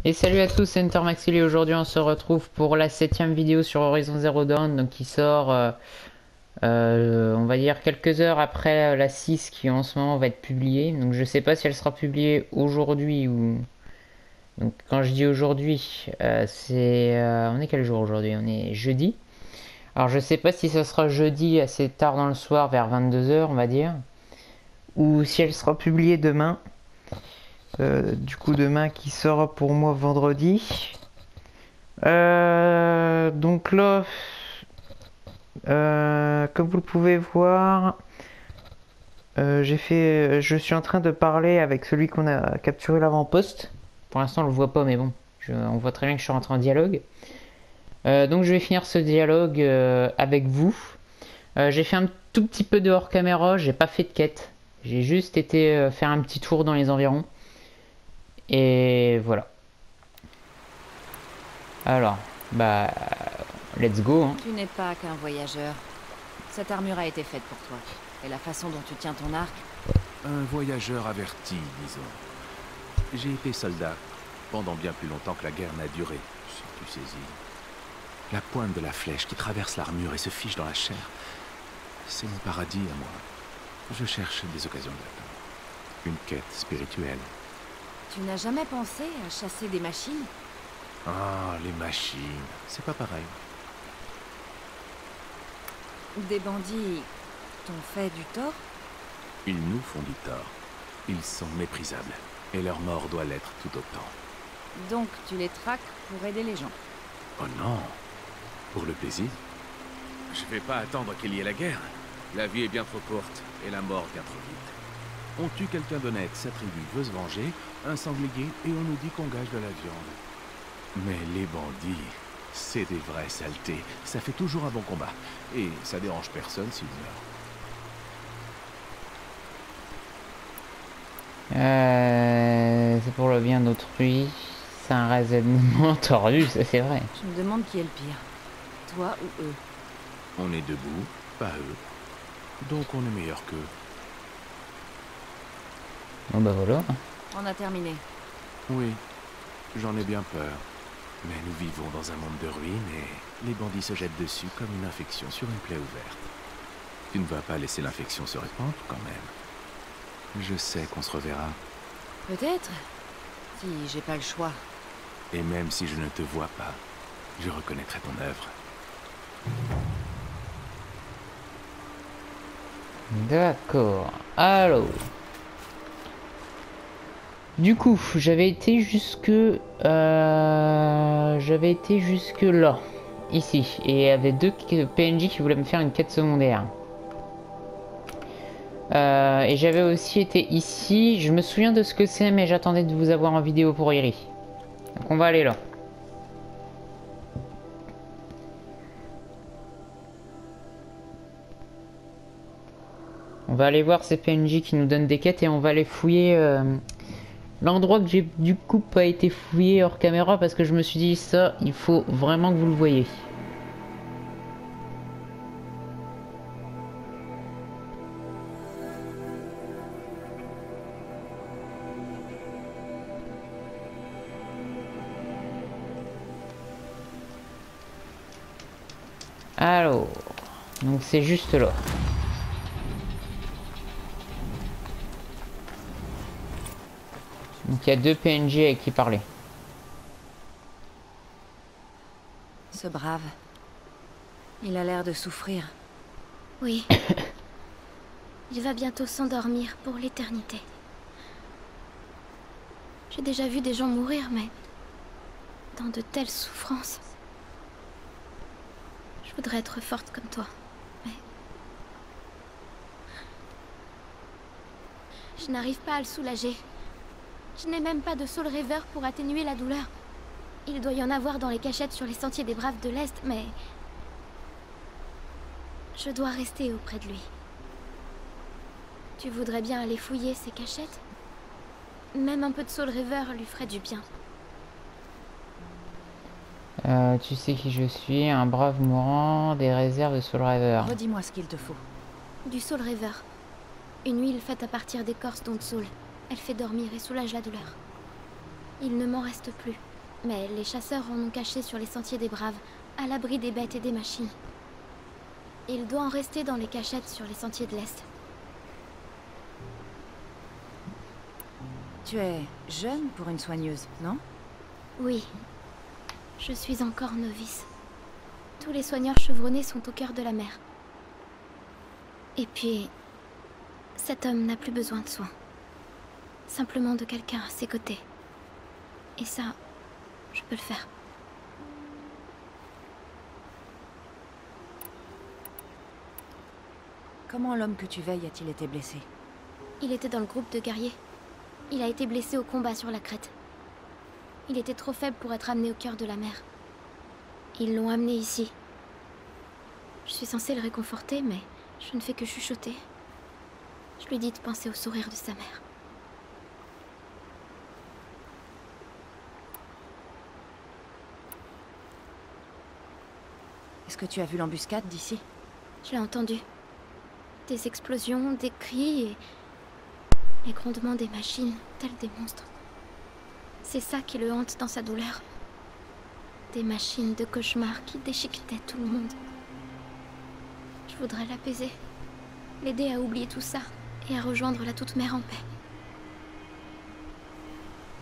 Et salut à tous, c'est Entermaxil et aujourd'hui on se retrouve pour la 7ème vidéo sur Horizon Zero Dawn, donc qui sort on va dire quelques heures après la 6 qui en ce moment va être publiée. Donc je sais pas si elle sera publiée aujourd'hui ou... Donc quand je dis aujourd'hui, on est quel jour aujourd'hui? On est jeudi. Alors je sais pas si ça sera jeudi assez tard dans le soir vers 22 h on va dire, ou si elle sera publiée demain. Du coup demain qui sera pour moi vendredi. Donc là, comme vous le pouvez voir, je suis en train de parler avec celui qu'on a capturé l'avant-poste. Pour l'instant, on le voit pas, mais bon, on voit très bien que je suis rentré en dialogue. Donc je vais finir ce dialogue avec vous. J'ai fait un tout petit peu de hors caméra, j'ai pas fait de quête. J'ai juste été faire un petit tour dans les environs. Et voilà. Alors, bah, let's go, hein. Tu n'es pas qu'un voyageur. Cette armure a été faite pour toi. Et la façon dont tu tiens ton arc... Un voyageur averti, disons. J'ai été soldat pendant bien plus longtemps que la guerre n'a duré, si tu saisis. La pointe de la flèche qui traverse l'armure et se fiche dans la chair, c'est mon paradis à moi. Je cherche des occasions d'atteindre. Une quête spirituelle. Tu n'as jamais pensé à chasser des machines? Ah, les machines, c'est pas pareil. Des bandits t'ont fait du tort? Ils nous font du tort. Ils sont méprisables. Et leur mort doit l'être tout autant. Donc tu les traques pour aider les gens? Oh non. Pour le plaisir? Je vais pas attendre qu'il y ait la guerre. La vie est bien trop courte, et la mort vient trop vite. On tue quelqu'un d'honnête, sa tribu veut se venger, un sanglier, et on nous dit qu'on gage de la viande. Mais les bandits, c'est des vraies saletés. Ça fait toujours un bon combat. Et ça dérange personne s'ils meurent. C'est pour le bien d'autrui. C'est un raisonnement tordu, ça c'est vrai. Je me demande qui est le pire. Toi ou eux? On est debout, pas eux. Donc on est meilleur qu'eux. Bon bah voilà. On a terminé. Oui, j'en ai bien peur. Mais nous vivons dans un monde de ruines et les bandits se jettent dessus comme une infection sur une plaie ouverte. Tu ne vas pas laisser l'infection se répandre quand même. Je sais qu'on se reverra. Peut-être. Si j'ai pas le choix. Et même si je ne te vois pas, je reconnaîtrai ton œuvre. D'accord. Alors. Du coup, j'avais été jusque là, ici, et il y avait deux PNJ qui voulaient me faire une quête secondaire. Et j'avais aussi été ici. Je me souviens de ce que c'est, mais j'attendais de vous avoir en vidéo pour Iri. Donc on va aller là. On va aller voir ces PNJ qui nous donnent des quêtes et on va aller fouiller l'endroit que j'ai du coup pas été fouillé hors caméra parce que je me suis dit ça, il faut vraiment que vous le voyez. Alors, donc c'est juste là. Donc il y a deux PNJ avec qui parler. Ce brave. Il a l'air de souffrir. Oui. Il va bientôt s'endormir pour l'éternité. J'ai déjà vu des gens mourir, mais dans de telles souffrances. Je voudrais être forte comme toi, mais je n'arrive pas à le soulager. Je n'ai même pas de Soul Reaver pour atténuer la douleur. Il doit y en avoir dans les cachettes sur les sentiers des Braves de l'Est, mais je dois rester auprès de lui. Tu voudrais bien aller fouiller ces cachettes? Même un peu de Soul Reaver lui ferait du bien. Tu sais qui je suis, un brave mourant des réserves de Soul Reaver. Redis-moi ce qu'il te faut. Du Soul Reaver. Une huile faite à partir d'écorce d'Onde Soul. Elle fait dormir et soulage la douleur. Il ne m'en reste plus. Mais les chasseurs en ont caché sur les sentiers des Braves, à l'abri des bêtes et des machines. Il doit en rester dans les cachettes sur les sentiers de l'Est. Tu es jeune pour une soigneuse, non? Oui. Je suis encore novice. Tous les soigneurs chevronnés sont au cœur de la mer. Et puis... cet homme n'a plus besoin de soins. Simplement de quelqu'un à ses côtés. Et ça, je peux le faire. Comment l'homme que tu veilles a-t-il été blessé? Il était dans le groupe de guerriers. Il a été blessé au combat sur la crête. Il était trop faible pour être amené au cœur de la mer. Ils l'ont amené ici. Je suis censée le réconforter, mais je ne fais que chuchoter. Je lui dis de penser au sourire de sa mère. Est-ce que tu as vu l'embuscade d'ici? Je l'ai entendu. Des explosions, des cris et... les grondements des machines, tels des monstres. C'est ça qui le hante dans sa douleur. Des machines de cauchemar qui déchiquetaient tout le monde. Je voudrais l'apaiser. L'aider à oublier tout ça et à rejoindre la Toute-Mère en paix.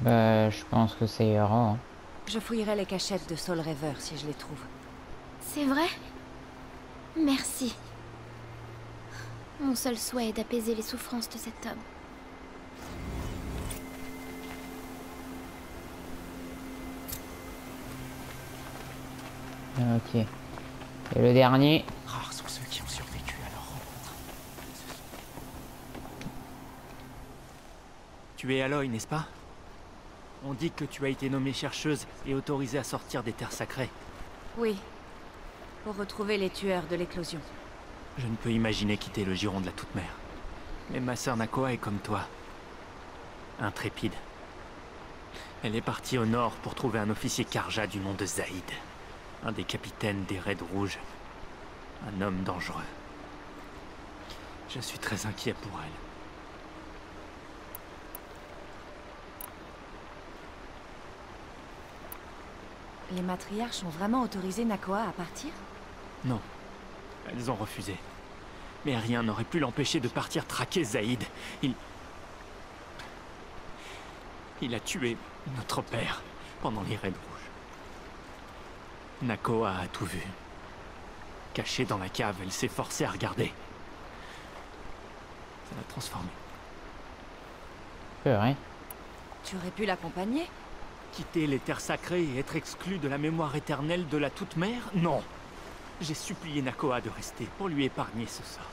Bah, je pense que ça ira. Hein. Je fouillerai les cachettes de Soul Reaver si je les trouve. C'est vrai? Merci. Mon seul souhait est d'apaiser les souffrances de cet homme. Ok. Et le dernier. Rares sont ceux qui ont survécu à leur rencontre. Tu es Aloy, n'est-ce pas? On dit que tu as été nommée chercheuse et autorisée à sortir des terres sacrées. Oui. Pour retrouver les tueurs de l'éclosion. Je ne peux imaginer quitter le giron de la Toute-Mère. Mais ma sœur Nakoa est comme toi. Intrépide. Elle est partie au nord pour trouver un officier Karja du nom de Zaïd. Un des capitaines des Raids Rouges. Un homme dangereux. Je suis très inquiet pour elle. Les matriarches ont vraiment autorisé Nakoa à partir? Non. Elles ont refusé. Mais rien n'aurait pu l'empêcher de partir traquer Zaïd. Il a tué notre père pendant les Raids Rouges. Nakoa a tout vu. Cachée dans la cave, elle s'est forcée à regarder. Ça l'a transformée. C'est vrai. Tu aurais pu l'accompagner? Quitter les terres sacrées et être exclu de la mémoire éternelle de la Toute-Mère? Non. J'ai supplié Nakoa de rester pour lui épargner ce sort.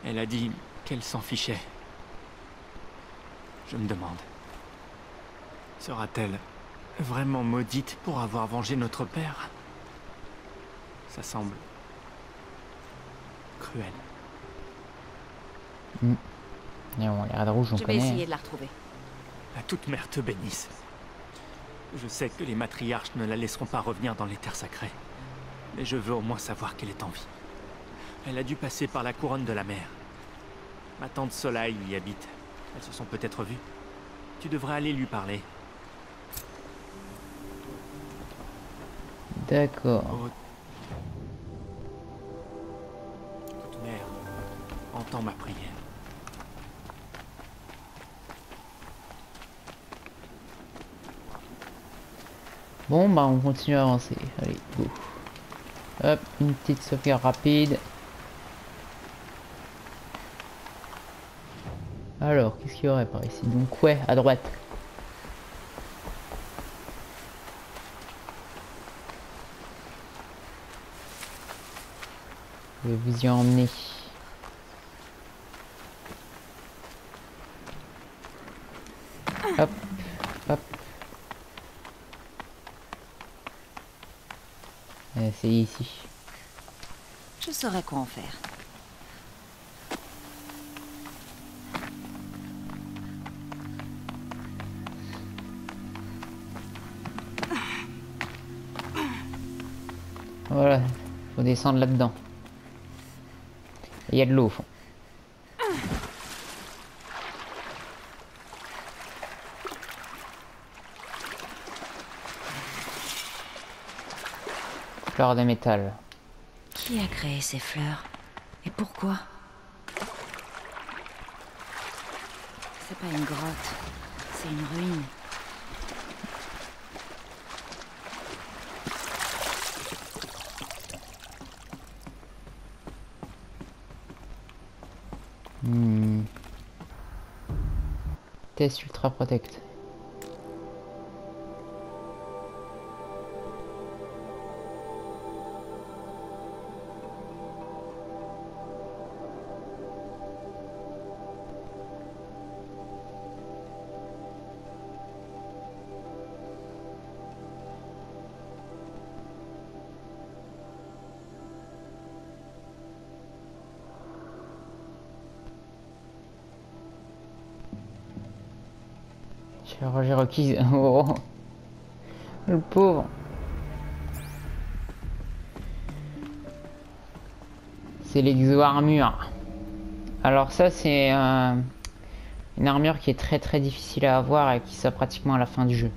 Elle a dit qu'elle s'en fichait. Je me demande, sera-t-elle vraiment maudite pour avoir vengé notre père? Ça semble cruel. Et bon, les Raids Rouges, on Je vais connaît. essayer de la retrouver. La Toute-Mère te bénisse. Je sais que les matriarches ne la laisseront pas revenir dans les terres sacrées. Mais je veux au moins savoir qu'elle est en vie. Elle a dû passer par la couronne de la mer. Ma tante Soleil y habite. Elles se sont peut-être vues. Tu devrais aller lui parler. D'accord. Oh. Toute-Mère, entends ma prière. Bon, bah, on continue à avancer. Allez, go. Hop, une petite sauvegarde rapide. Alors, qu'est-ce qu'il y aurait par ici? Donc, ouais, à droite. Je vais vous y emmener. Hop, hop. C'est ici. Je saurais quoi en faire. Voilà, faut descendre là-dedans. Il y a de l'eau au fond. Fleurs de métal. Qui a créé ces fleurs? Et pourquoi? C'est pas une grotte, c'est une ruine. Test Ultra Protect. Chirurgie requise. Oh, le pauvre. C'est l'exo-armure. Alors ça c'est une armure qui est très difficile à avoir et qui sort pratiquement à la fin du jeu.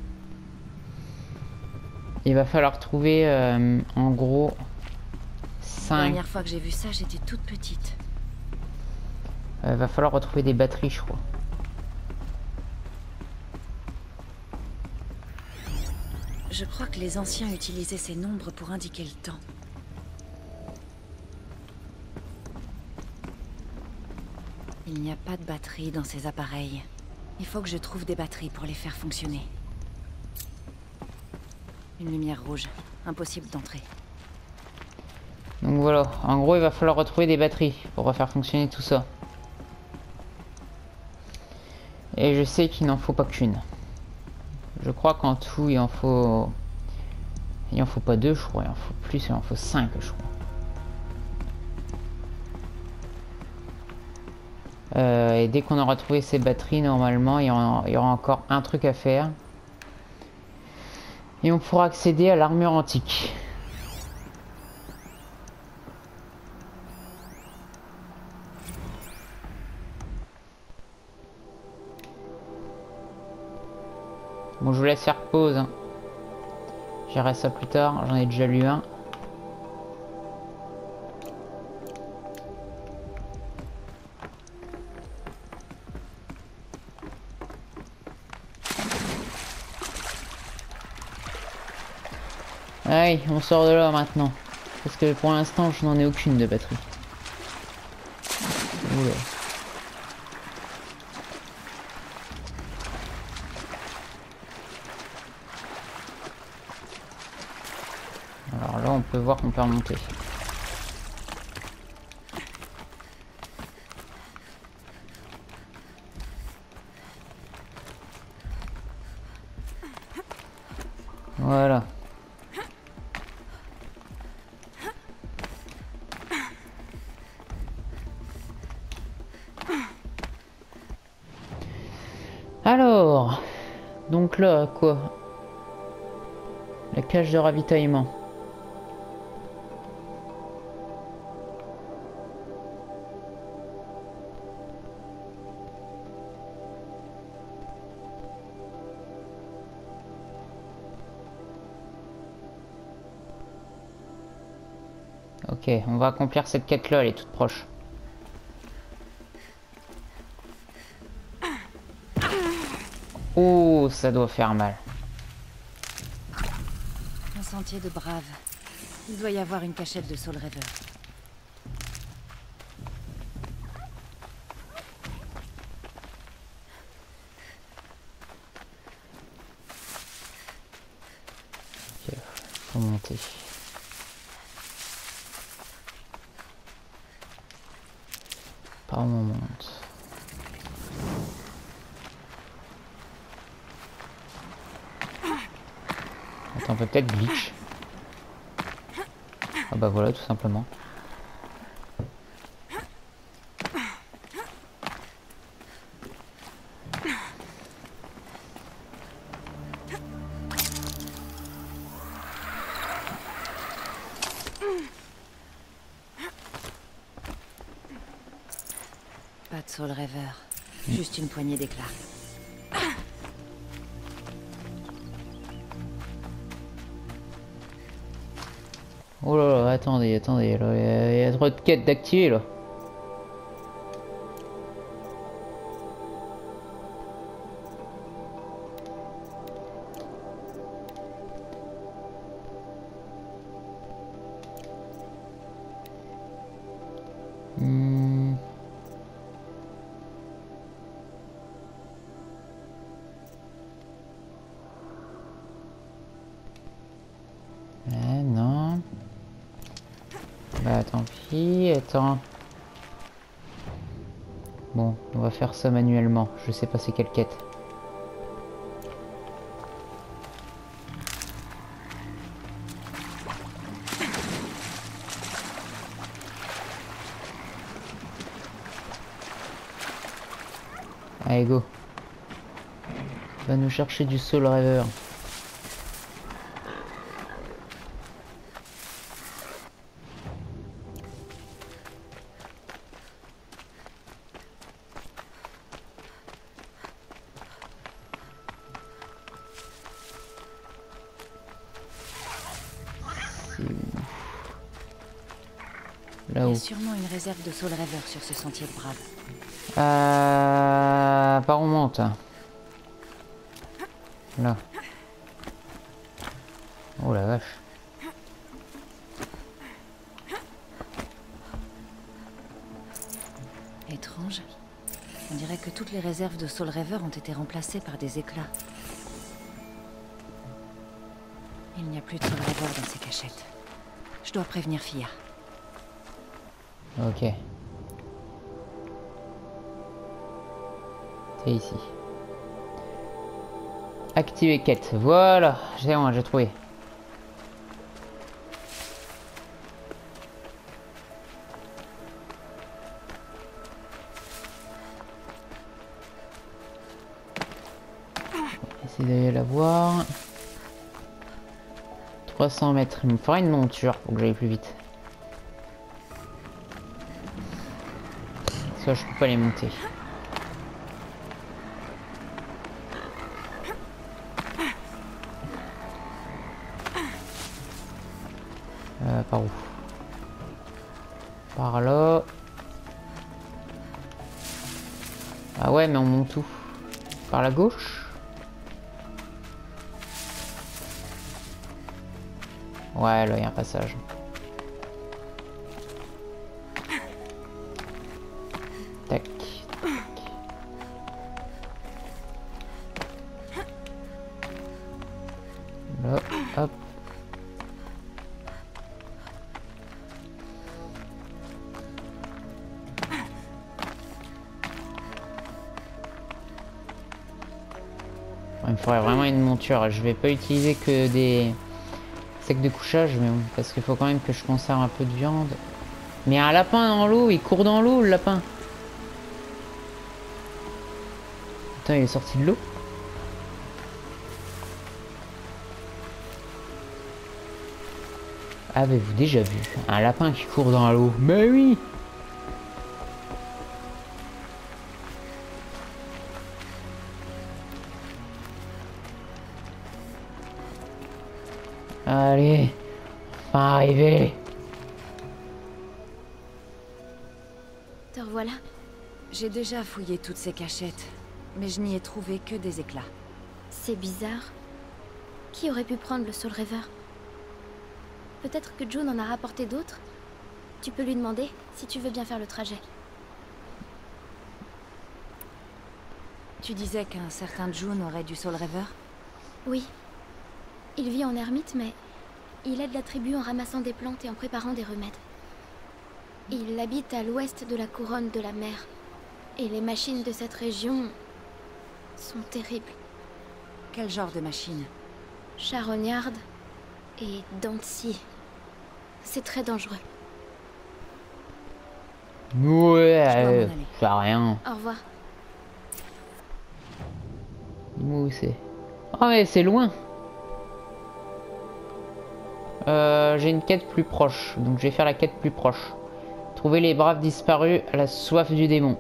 Il va falloir trouver en gros La dernière fois que j'ai vu ça, j'étais toute petite. Va falloir retrouver des batteries, je crois. Je crois que les anciens utilisaient ces nombres pour indiquer le temps. Il n'y a pas de batterie dans ces appareils. Il faut que je trouve des batteries pour les faire fonctionner. Une lumière rouge. Impossible d'entrer. Donc voilà, en gros il va falloir retrouver des batteries pour refaire fonctionner tout ça. Et je sais qu'il n'en faut pas qu'une. Je crois qu'en tout il en faut... Il en faut pas deux je crois, il en faut plus, il en faut 5 je crois. Et dès qu'on aura trouvé ces batteries, normalement il y aura encore un truc à faire. Et on pourra accéder à l'armure antique. Bon, je vous laisse faire pause. Hein. J'irai ça plus tard, j'en ai déjà lu un. Allez, on sort de là maintenant. Parce que pour l'instant, je n'en ai aucune de batterie. Oula. Alors là, on peut voir qu'on peut remonter. Voilà. Alors, donc là, quoi? La cage de ravitaillement. Ok, on va accomplir cette quête-là, elle est toute proche. Oh, ça doit faire mal. Un sentier de Brave. Il doit y avoir une cachette de Soul Reaver. Ok, faut monter. Par où on monte? Attends, on peut peut-être glitch. Ah bah voilà, tout simplement. Pas de Soul Reaver. Juste une poignée d'éclats. Oh là là, attendez, attendez, là, il y a trop de quêtes d'activer là. Hmm. Non. Bah tant pis, attends. Bon, on va faire ça manuellement. Je sais pas c'est quelle quête. Allez, go. Va nous chercher du Soul Reaver. Il y Là-haut. a sûrement une réserve de Soul Reaver sur ce sentier de Brave. Par où on monte? Là. Oh la vache. Étrange. On dirait que toutes les réserves de Soul Reaver ont été remplacées par des éclats. Il n'y a plus de Soul Reaver dans ces cachettes. Je dois prévenir Fia. Ok. C'est ici. Activer quête. Voilà. C'est bon, j'ai trouvé. Essayer d'aller la voir. 300 mètres. Il me faudra une monture pour que j'aille plus vite. Ça, je peux pas les monter. Par où? Par là. Ah ouais, mais on monte où? Par la gauche? Ouais, là, il y a un passage. Tac. Là, hop. Il me faudrait vraiment une monture. Je vais pas utiliser que des sacs de couchage, mais bon, parce qu'il faut quand même que je conserve un peu de viande. Mais un lapin dans l'eau, il court dans l'eau, le lapin. Attends, il est sorti de l'eau. Avez-vous déjà vu un lapin qui court dans l'eau? Mais oui! Allez, enfin arrivé. Te revoilà. J'ai déjà fouillé toutes ces cachettes, mais je n'y ai trouvé que des éclats. C'est bizarre. Qui aurait pu prendre le Soul Reaver? Peut-être que June en a rapporté d'autres? Tu peux lui demander, si tu veux bien faire le trajet. Tu disais qu'un certain June aurait du Soul Reaver? Oui. Il vit en ermite, mais il aide la tribu en ramassant des plantes et en préparant des remèdes. Il habite à l'ouest de la couronne de la mer. Et les machines de cette région sont terribles. Quel genre de machine? Charognard et Dancy. C'est très dangereux. Ouais, ça a rien. Au revoir. Où c'est? Oh mais c'est loin. J'ai une quête plus proche, donc je vais faire la quête plus proche. Trouver les braves disparus à la soif du démon.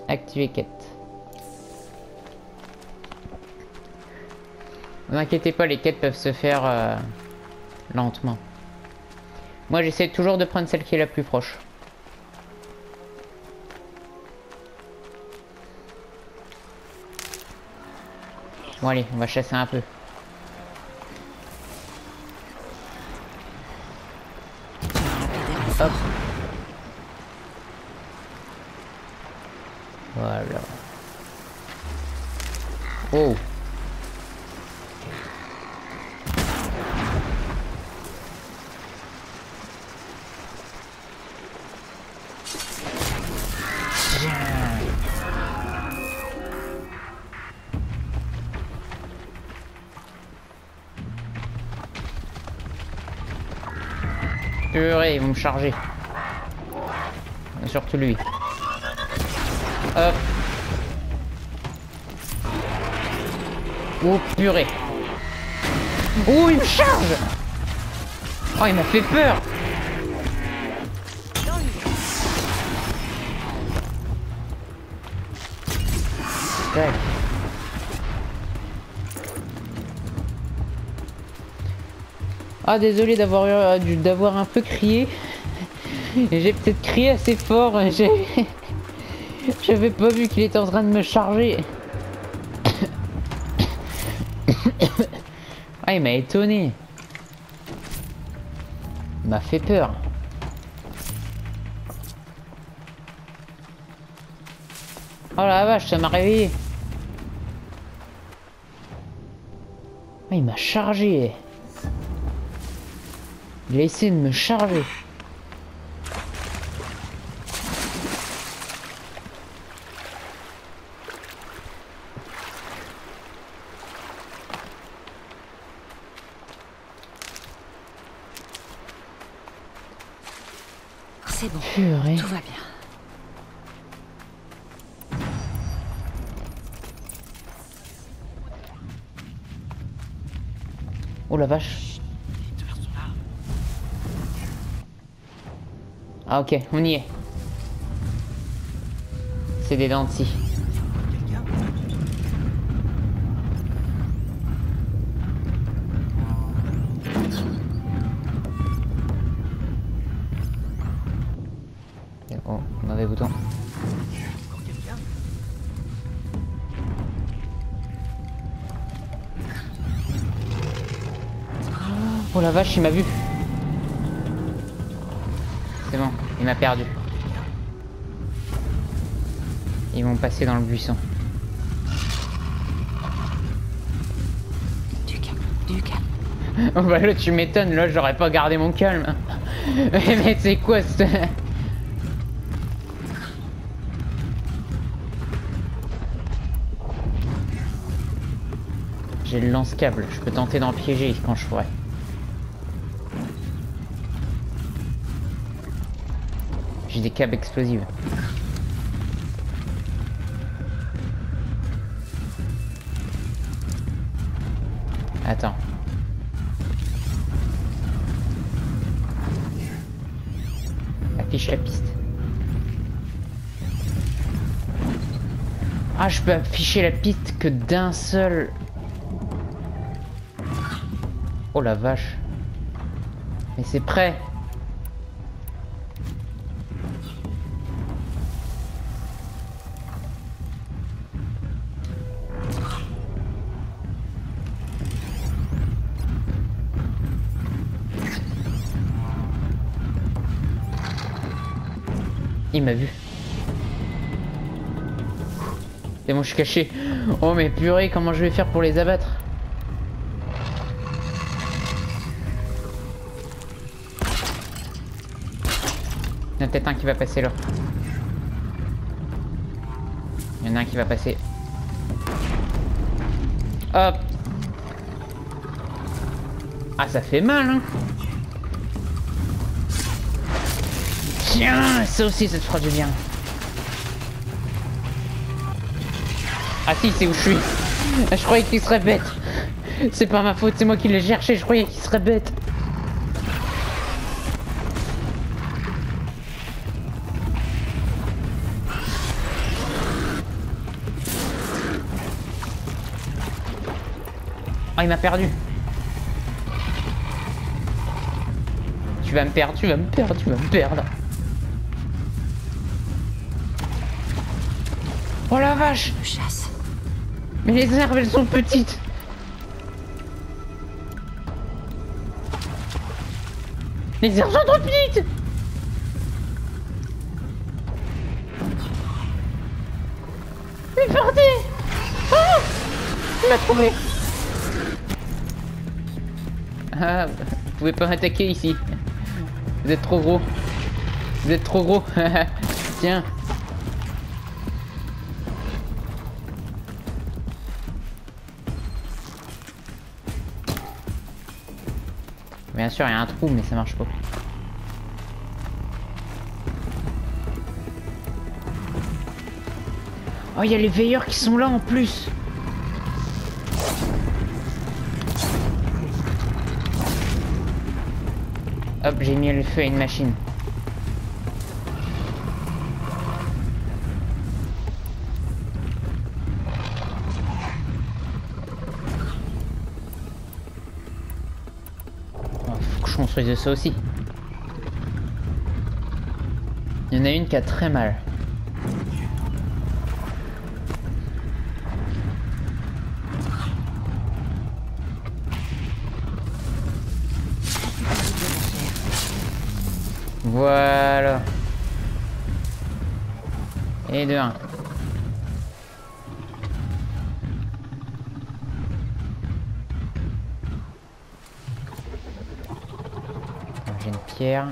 Activer quête. Ne vous inquiétez pas, les quêtes peuvent se faire lentement. Moi j'essaie toujours de prendre celle qui est la plus proche. Bon allez, on va chasser un peu. Hop. Voilà. Oh. Purée, ils vont me charger. Surtout lui. Hop. Oh purée. Oh, il me charge. Oh, il m'a fait peur. Tac. Ah, désolé d'avoir un peu crié. J'ai peut-être crié assez fort. J'avais pas vu qu'il était en train de me charger. Ah, il m'a étonné. Il m'a fait peur. Oh la vache, ça m'a réveillé. Ah, il m'a chargé. Il a essayé de me charger. C'est bon. Purée. Tout va bien. Oh la vache. Ah ok, on y est. C'est des dents de scie. Oh, mauvais bouton. Oh la vache, il m'a vu. C'est bon, il m'a perdu. Ils vont passer dans le buisson. Du calme, du calme. Oh bah là tu m'étonnes, là j'aurais pas gardé mon calme. Mais c'est quoi ce... J'ai le lance-câble, je peux tenter d'en piéger quand je pourrais. J'ai des câbles explosifs. Attends. Affiche la piste. Ah, je peux afficher la piste que d'un seul. Oh la vache. Mais c'est prêt. Il m'a vu. C'est bon, je suis caché. Oh mais purée, comment je vais faire pour les abattre? Il y en a peut-être un qui va passer là. Il y en a un qui va passer. Hop. Ah, ça fait mal, hein. Tiens, ça aussi, ça te fera du bien. Ah si, c'est où je suis. Je croyais qu'il serait bête. C'est pas ma faute, c'est moi qui l'ai cherché, je croyais qu'il serait bête. Ah, il m'a perdu. Tu vas me perdre, tu vas me perdre, tu vas me perdre. Oh la vache! Me chasse. Mais les herbes, elles sont petites. Les herbes sont trop petites. Mais partez! Oh! Il m'a trouvé. Ah, vous pouvez pas m'attaquer ici. Vous êtes trop gros. Vous êtes trop gros. Tiens. Bien sûr, il y a un trou, mais ça marche pas. Oh, il y a les veilleurs qui sont là en plus. Hop, j'ai mis le feu à une machine. Faut que je construise ça aussi. Il y en a une qui a très mal. Voilà. Et de 1. J'ai une pierre.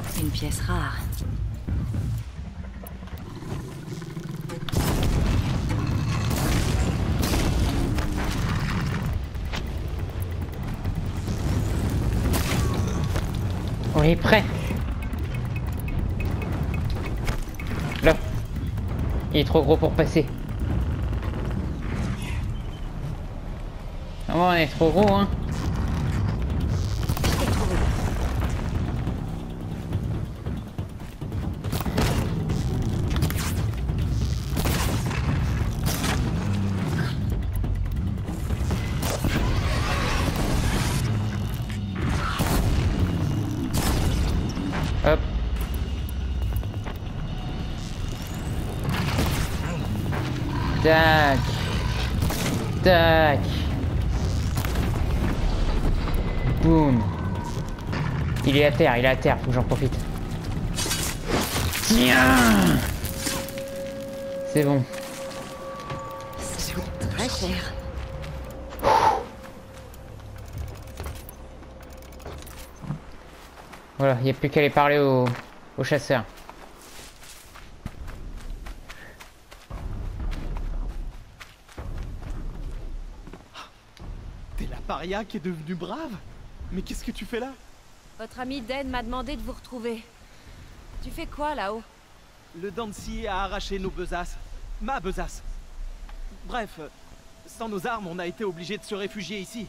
C'est une pièce rare. On est prêt. Là. Il est trop gros pour passer. Ah bon, on est trop gros, hein. Hop. Tac. Tac. Boum. Il est à terre, faut que j'en profite. Tiens. C'est bon. Ça coûte très cher. Voilà, il n'y a plus qu'à aller parler aux chasseurs. T'es la paria qui est devenue brave? Mais qu'est-ce que tu fais là? Votre ami Den m'a demandé de vous retrouver. Tu fais quoi là-haut? Le Dancy a arraché nos besaces. Ma besace. Bref, sans nos armes, on a été obligé de se réfugier ici.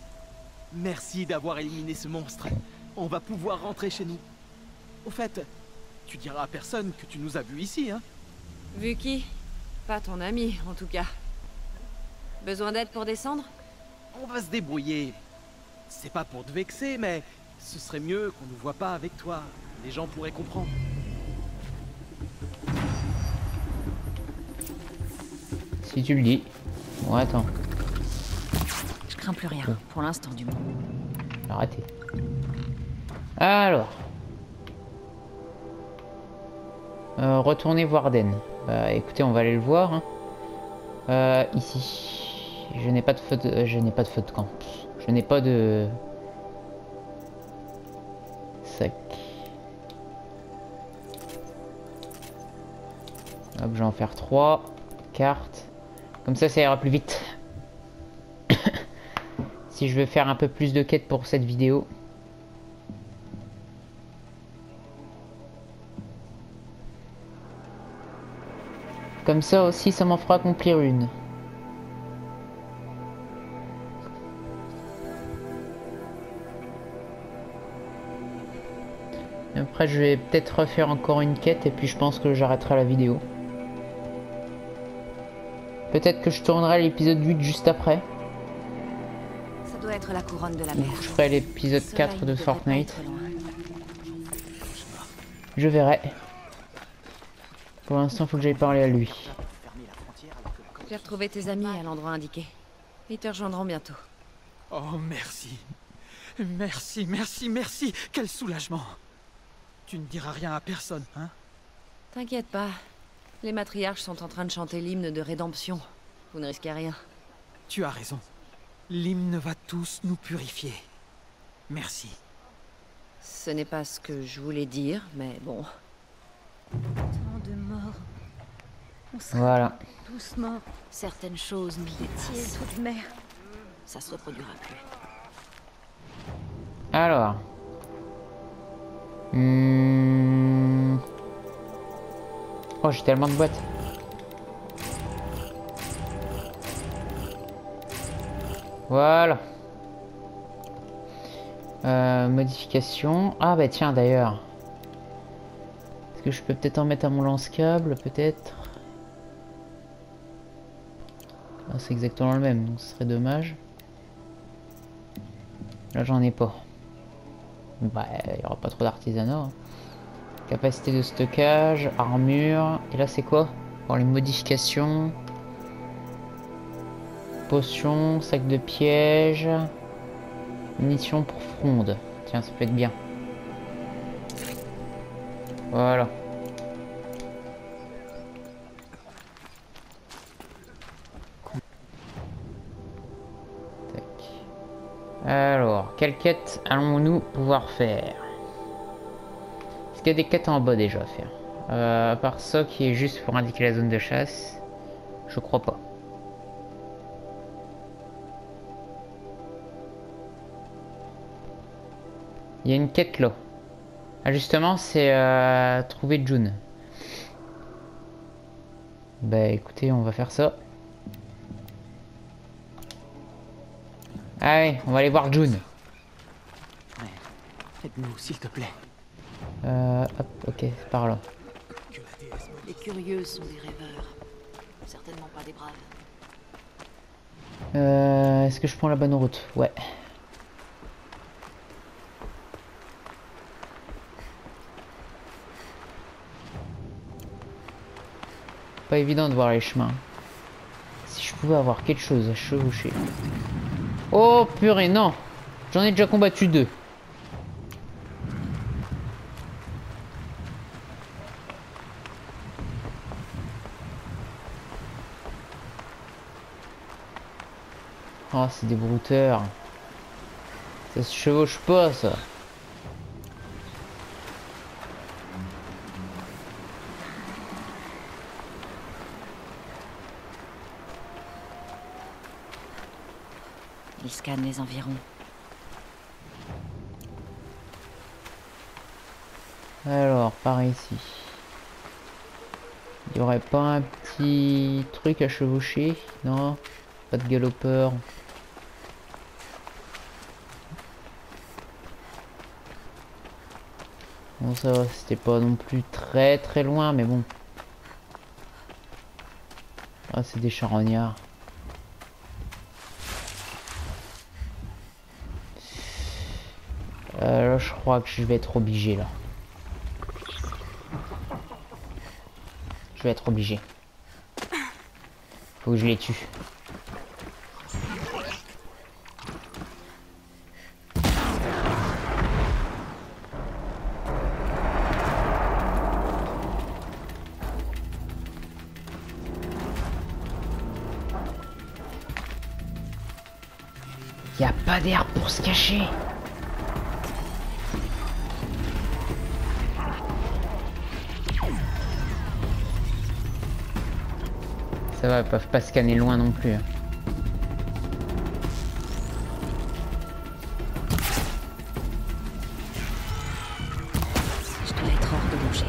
Merci d'avoir éliminé ce monstre. On va pouvoir rentrer chez nous. Au fait, tu diras à personne que tu nous as vus ici, hein? Vu qui? Pas ton ami, en tout cas. Besoin d'aide pour descendre? On va se débrouiller. C'est pas pour te vexer, mais ce serait mieux qu'on ne voit pas avec toi. Les gens pourraient comprendre. Si tu le dis. Bon, attends. Je crains plus rien, pour l'instant du moins. Arrêtez. Alors. Retournez voir Den. Écoutez, on va aller le voir. Hein. Ici. Je n'ai pas de feu de... je n'ai pas de feu de camp. Je n'ai pas de... sac. Hop, je vais en faire 3 cartes. Comme ça ira plus vite. Si je veux faire un peu plus de quêtes pour cette vidéo. Comme ça aussi, ça m'en fera accomplir une. Après, je vais peut-être refaire encore une quête et puis je pense que j'arrêterai la vidéo. Peut-être que je tournerai l'épisode 8 juste après. Ça doit être la couronne de la mer. Je ferai l'épisode 4 de Fortnite. Je verrai. Pour l'instant, faut que j'aille parler à lui. J'ai retrouvé tes amis à l'endroit indiqué. Ils te rejoindront bientôt. Oh, merci. Merci, merci, merci. Quel soulagement. Tu ne diras rien à personne, hein? T'inquiète pas. Les matriarches sont en train de chanter l'hymne de rédemption. Vous ne risquez rien. Tu as raison. L'hymne va tous nous purifier. Merci. Ce n'est pas ce que je voulais dire, mais bon. Tant de morts. On sera Voilà. tous morts. Certaines choses nous Pitié, dépassent. toute mer. Ça se reproduira plus. Alors. Oh, j'ai tellement de boîtes. Voilà. Modification. Ah bah tiens d'ailleurs. Est-ce que je peux peut-être en mettre à mon lance-câble? Peut-être. Ah, c'est exactement le même, donc ce serait dommage. Là j'en ai pas. Bah il n'y aura pas trop d'artisanat. Hein. Capacité de stockage, armure. Et là c'est quoi? Pour les modifications. Potion, sac de piège. Munitions pour fronde. Tiens, ça peut être bien. Voilà. Tac. Alors, quelle quête allons-nous pouvoir faire? Est-ce qu'il y a des quêtes en bas déjà à faire? À part ça qui est juste pour indiquer la zone de chasse, je crois pas. Il y a une quête là. Ah, justement, c'est trouver June. Bah écoutez, on va faire ça. Allez, on va aller voir June. Aide-nous, s'il te plaît. Hop, ok, c'est par là. Les curieux sont des rêveurs. Certainement pas des braves. Est-ce que je prends la bonne route? Ouais. Pas évident de voir les chemins. Si je pouvais avoir quelque chose à chevaucher. Oh purée, non! J'en ai déjà combattu 2. Oh, c'est des brouteurs. Ça se chevauche pas, ça. Ils scannent les environs. Alors, par ici. Il y aurait pas un petit truc à chevaucher? Non? Pas de galopeur. Bon, ça va, c'était pas non plus très loin, mais bon. Ah, c'est des charognards. Là, je crois que je vais être obligé, là. Je vais être obligé. Faut que je les tue. Y a pas d'air pour se cacher. Ça va, ils peuvent pas scanner loin non plus. Je dois être hors de danger.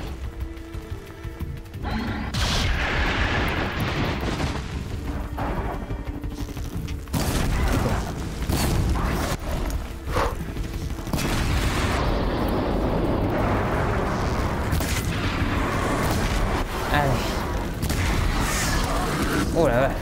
Allez. Oh la vache.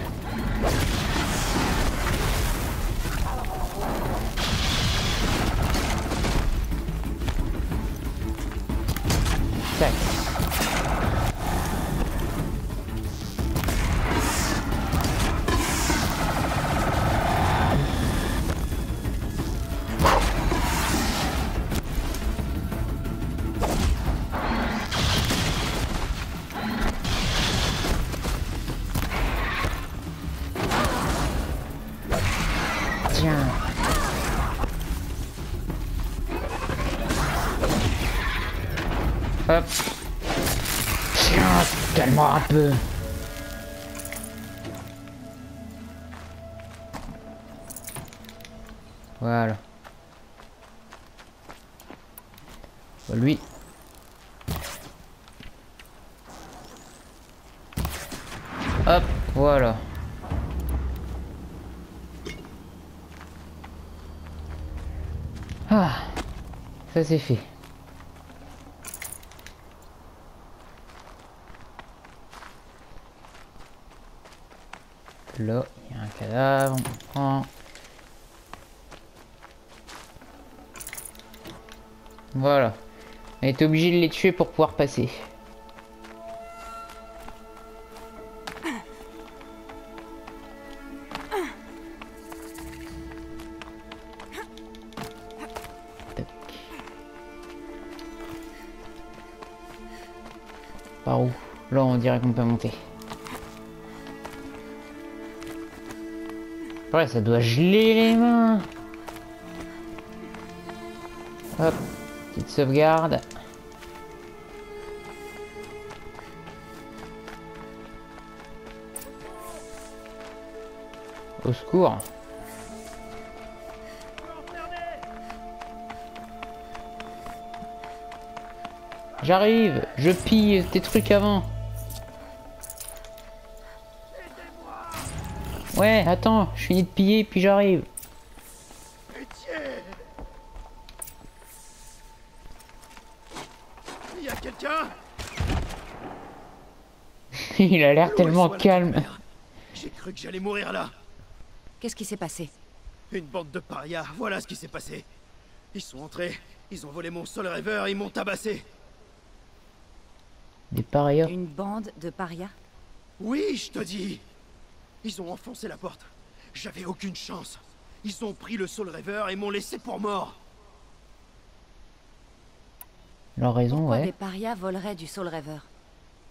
Tiens. Hop. Tiens, calme-moi un peu. Voilà. Lui. Hop, voilà. Ah, ça c'est fait. Là, il y a un cadavre, on prend. Voilà. On est obligé de les tuer pour pouvoir passer. Tac. Par où? Là, on dirait qu'on peut monter. Ouais, ça doit geler les mains. Hop, petite sauvegarde. Au secours. J'arrive, je pille tes trucs avant. Ouais, attends, je finis de piller puis j'arrive. Il y a quelqu'un? Il a l'air tellement calme. J'ai cru que j'allais mourir là. Qu'est-ce qui s'est passé? Une bande de parias, voilà ce qui s'est passé. Ils sont entrés, ils ont volé mon Soul Reaver et ils m'ont tabassé. Des parias. Une bande de parias? Oui, je te dis. Ils ont enfoncé la porte. J'avais aucune chance. Ils ont pris le Soul Reaver et m'ont laissé pour mort. Leur raison, Pourquoi ouais. des parias voleraient du Soul Reaver?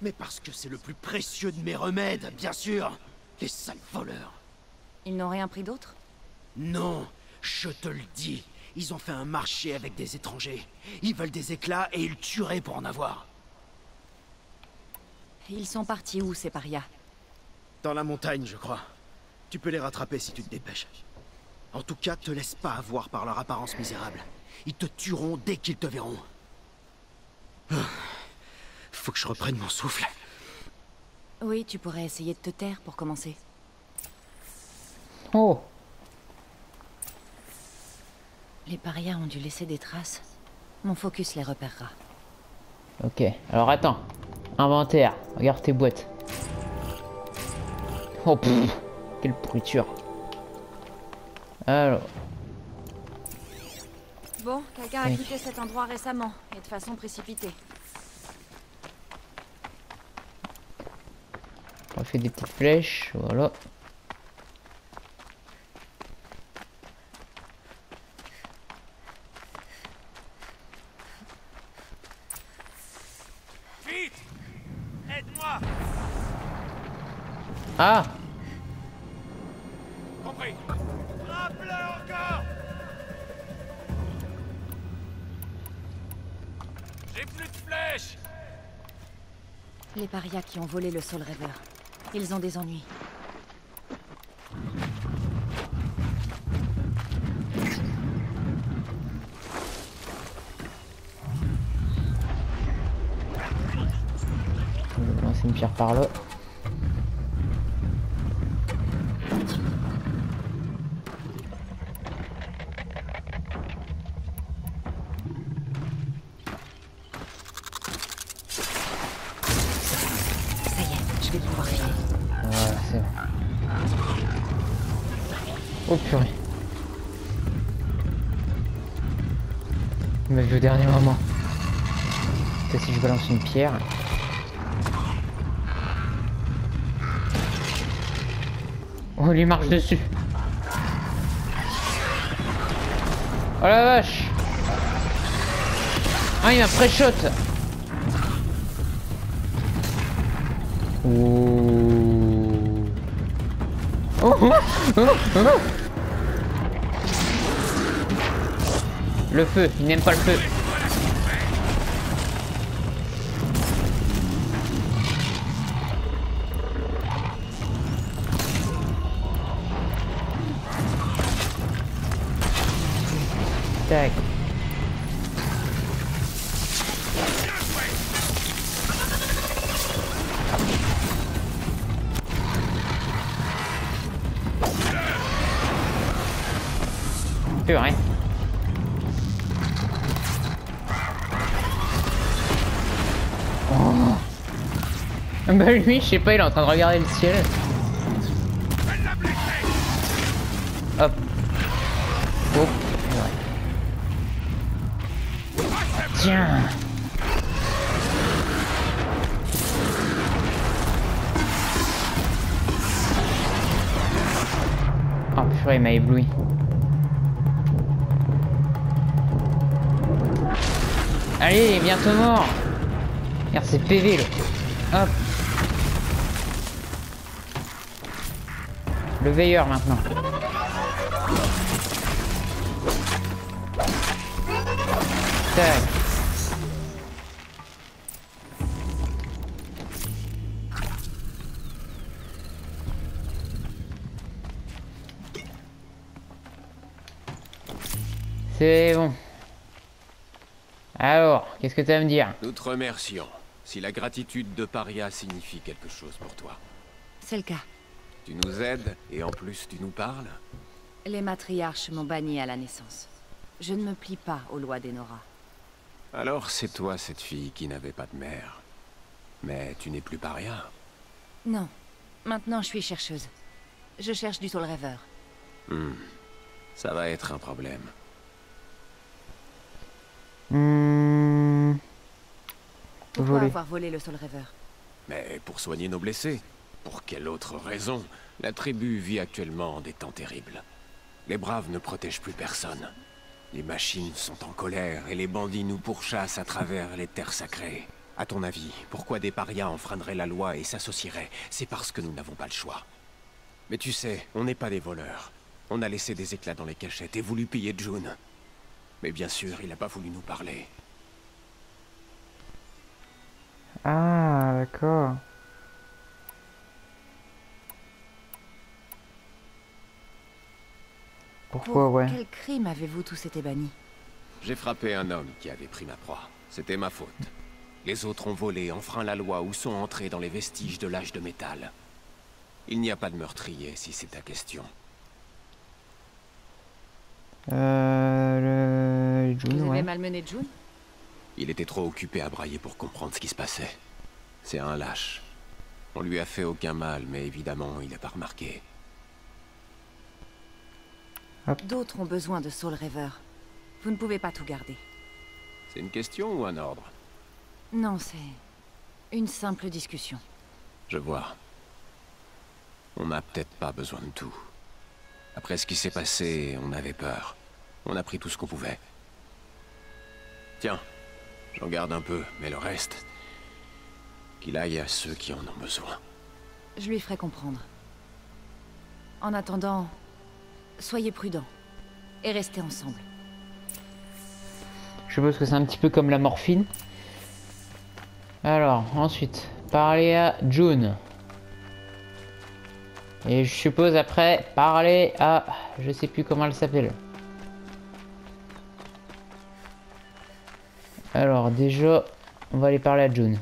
Mais parce que c'est le plus précieux de mes remèdes, bien sûr. Les sales voleurs. Ils n'ont rien pris d'autre? Non, je te le dis. Ils ont fait un marché avec des étrangers. Ils veulent des éclats et ils tueraient pour en avoir. Ils sont partis où, ces parias? Dans la montagne, je crois. Tu peux les rattraper si tu te dépêches. En tout cas, te laisse pas avoir par leur apparence misérable. Ils te tueront dès qu'ils te verront. Faut que je reprenne mon souffle. Oui, tu pourrais essayer de te taire pour commencer. Oh, Les parias ont dû laisser des traces. Mon focus les repérera. ok. Alors attends. Inventaire. Regarde tes boîtes. Oh, pff, quelle pourriture. Alors. Bon, quelqu'un a Oui. quitté cet endroit récemment, et de façon précipitée. On fait des petites flèches. Voilà. Vite! Aide-moi! Ah! Compris! Frappe-le encore! J'ai plus de flèches! Les parias qui ont volé le Soul Reaver. Ils ont des ennuis. Je vais lancer une pierre par là. Ça y est, je vais pouvoir filer. Voilà, c'est bon. Oh purée. Il m'a vu au dernier moment. Peut-être si je balance une pierre. Oh, lui marche dessus. Oh la vache. Ah, il m'a pré-shot. Oh. Oh, oh, oh, oh. Le feu, il n'aime pas le feu. Tac. Pur, hein. Oh. Bah lui, je sais pas, il est en train de regarder le ciel. Hop. Oh. Ouais. Tiens. Oh purée, il m'a ébloui. Allez, il est bientôt mort. Regarde, c'est PV là. Hop. Le veilleur maintenant. Tac. C'est bon. Alors, qu'est-ce que tu as à me dire? Nous te remercions. Si la gratitude de Paria signifie quelque chose pour toi. C'est le cas. Tu nous aides et en plus tu nous parles? Les matriarches m'ont banni à la naissance. Je ne me plie pas aux lois des Nora. Alors c'est toi cette fille qui n'avait pas de mère. Mais tu n'es plus Paria. Non. Maintenant, je suis chercheuse. Je cherche du Soul Rêveur. Ça va être un problème. Pourquoi Voler. avoir volé le Soul Rêveur? Mais pour soigner nos blessés. Pour quelle autre raison? La tribu vit actuellement en des temps terribles. Les braves ne protègent plus personne. Les machines sont en colère et les bandits nous pourchassent à travers les terres sacrées. À ton avis, pourquoi des parias enfreindraient la loi et s'associeraient? C'est parce que nous n'avons pas le choix. Mais tu sais, on n'est pas des voleurs. On a laissé des éclats dans les cachettes et voulu piller June. Mais bien sûr, il n'a pas voulu nous parler. Ah, d'accord. Pourquoi, Pour ouais. quel crime avez-vous tous été bannis? J'ai frappé un homme qui avait pris ma proie. C'était ma faute. Les autres ont volé, enfreint la loi ou sont entrés dans les vestiges de l'âge de métal. Il n'y a pas de meurtrier, si c'est ta question. June, Vous ouais. avez malmené June? Il était trop occupé à brailler pour comprendre ce qui se passait. C'est un lâche. On lui a fait aucun mal, mais évidemment, il n'a pas remarqué. D'autres ont besoin de Soul Rêveur. Vous ne pouvez pas tout garder. C'est une question ou un ordre? Non, c'est une simple discussion. Je vois. On n'a peut-être pas besoin de tout. Après ce qui s'est passé, on avait peur. On a pris tout ce qu'on pouvait. Tiens, j'en garde un peu, mais le reste... qu'il aille à ceux qui en ont besoin. Je lui ferai comprendre. En attendant, soyez prudents. Et restez ensemble. Je suppose que c'est un petit peu comme la morphine. Alors, ensuite, parler à June. Et je suppose après, parler à... Je sais plus comment elle s'appelle. Alors, déjà, on va aller parler à June.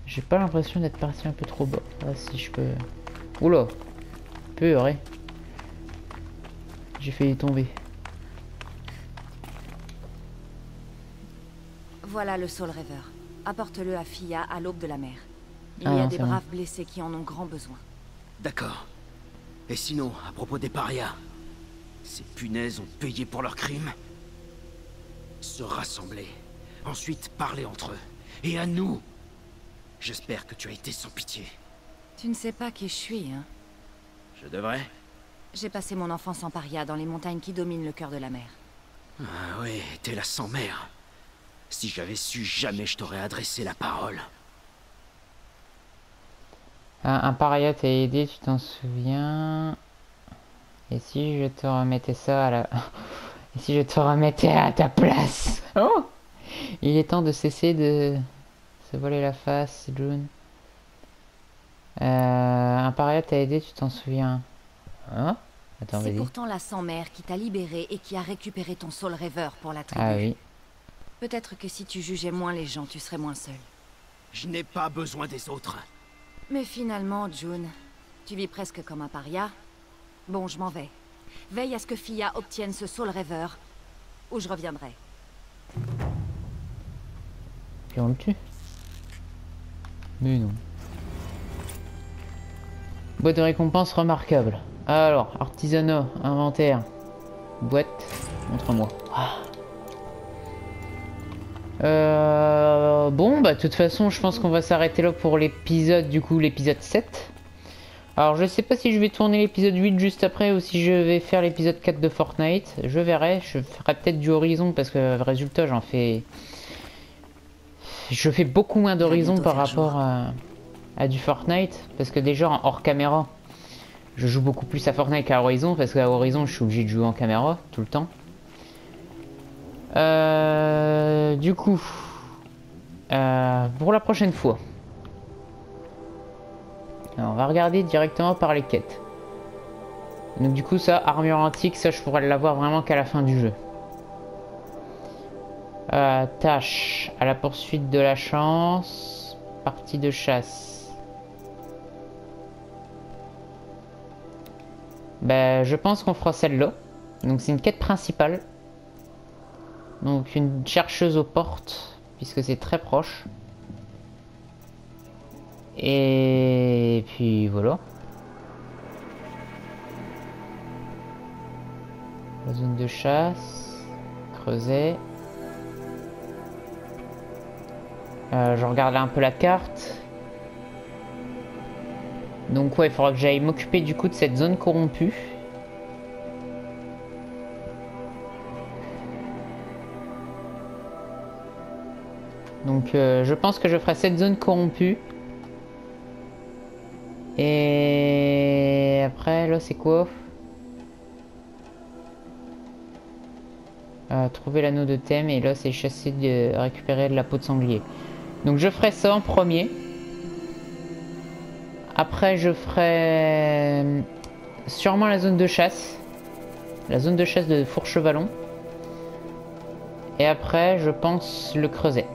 J'ai pas l'impression d'être parti un peu trop bas. Ah, si je peux... Oula, purée. J'ai failli tomber. Voilà le Soul Rêveur. Apporte-le à Fia à l'aube de la mer. Il Ah y a non, des c'est bon. braves blessés qui en ont grand besoin. D'accord. Et sinon, à propos des parias, Ces punaises ont payé pour leurs crimes. Se rassembler, ensuite parler entre eux. Et à nous. J'espère que tu as été sans pitié. Tu ne sais pas qui je suis, hein? Je devrais? J'ai passé mon enfance en paria dans les montagnes qui dominent le cœur de la mer. Ah oui, t'es la sans-mère. Si j'avais su, jamais je t'aurais adressé la parole. Un paria t'a aidé, tu t'en souviens? Et si je te remettais ça à la... Et si je te remettais à ta place? Oh! Il est temps de cesser de se voiler la face, June. Un paria t'a aidé, tu t'en souviens? Hein? Attends, C'est vas-y. pourtant la sans-mère qui t'a libéré et qui a récupéré ton Soul Reaver pour la tribu. Ah oui. Peut-être que si tu jugeais moins les gens, tu serais moins seul. Je n'ai pas besoin des autres. Mais finalement, June, tu vis presque comme un paria. Bon, je m'en vais. Veille à ce que Fia obtienne ce Soul Reaver, ou je reviendrai. Puis on le tue. Mais non. Boîte de récompense remarquable. Alors, artisanat, inventaire, boîte, montre-moi. Bon, bah de toute façon, je pense qu'on va s'arrêter là pour l'épisode, du coup, l'épisode 7. Alors, je sais pas si je vais tourner l'épisode 8 juste après ou si je vais faire l'épisode 4 de Fortnite. Je verrai, je ferai peut-être du Horizon parce que, résultat, j'en fais... Je fais beaucoup moins d'Horizon par rapport à du Fortnite. Parce que déjà, en hors caméra, je joue beaucoup plus à Fortnite qu'à Horizon. Parce qu'à Horizon, je suis obligé de jouer en caméra tout le temps. Du coup, pour la prochaine fois, alors, on va regarder directement par les quêtes. Donc du coup, ça, armure antique, ça je pourrais l'avoir vraiment qu'à la fin du jeu. Tâche à la poursuite de la chance, partie de chasse. Ben, je pense qu'on fera celle-là. Donc c'est une quête principale. Donc une chercheuse aux portes, puisque c'est très proche. Et puis voilà. La zone de chasse, creuset. Je regarde un peu la carte. Donc ouais, il faudra que j'aille m'occuper du coup de cette zone corrompue. Donc je pense que je ferai cette zone corrompue. Et après là c'est quoi? Trouver l'anneau de thème et là c'est chasser de récupérer de la peau de sanglier. Donc je ferai ça en premier. Après je ferai sûrement la zone de chasse. La zone de chasse de Fourchevalon. Et après je pense le creuset.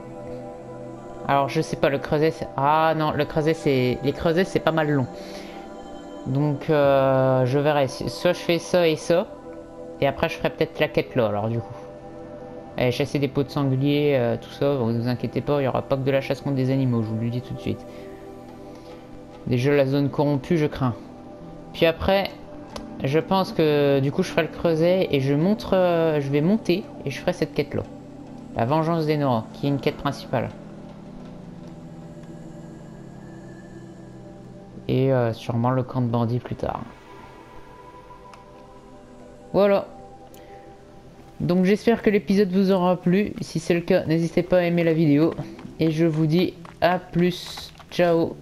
Alors je sais pas, le creuset c'est... Ah non, le creuset c'est... Les creusets c'est pas mal long. Donc je verrai. Soit je fais ça et ça. Et après je ferai peut-être la quête là alors du coup. Allez, chasser des peaux de sanglier, tout ça, ne vous inquiétez pas, il n'y aura pas que de la chasse contre des animaux, je vous le dis tout de suite. Déjà la zone corrompue, je crains. Puis après, je pense que du coup je ferai le creuset et je vais monter et je ferai cette quête là. La vengeance des Nora, qui est une quête principale. Et sûrement le camp de bandits plus tard. Voilà. Donc j'espère que l'épisode vous aura plu. Si c'est le cas, n'hésitez pas à aimer la vidéo. Et je vous dis à plus. Ciao.